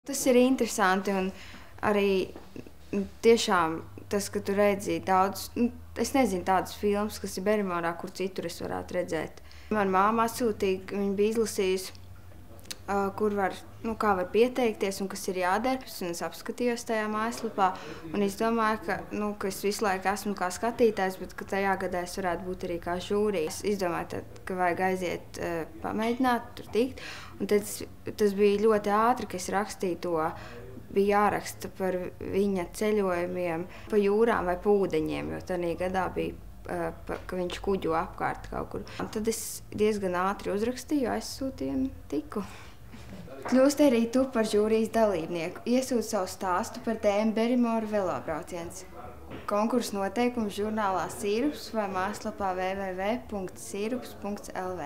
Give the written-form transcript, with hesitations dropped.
Tas ir interesanti un arī tiešām tas, ka tu redzi daudz, es nezinu tādus filmus, kas ir Berimorā, kur citur es varētu redzēt. Man māma atsūtīja, viņa bija izlasījusi, kur var, kā var pieteikties un kas ir jādara. Un es apskatījos tajā mājaslapā un es domāju, ka es visu laiku esmu kā skatītājs, bet ka tajā gadā es varētu būt arī kā žūrija. Es izdomāju, ka vajag aiziet pamēģināt, tur tikt. Un tad tas bija ļoti ātri, ka es rakstīju to. Bija jāraksta par viņa ceļojumiem pa jūrām vai pa ūdeņiem, jo tajā gadā bija, ka viņš kuģo apkārt kaut kur. Un tad es diezgan ātri uzrakstīju, aizsūtīju un tiku. Kļūst arī tu par žūrijas dalībnieku. Iesūti savu stāstu par tēmu Berimoru velobrauciens. Konkursu noteikums žurnālā Sīrups vai mājaslapā www.sirups.lv.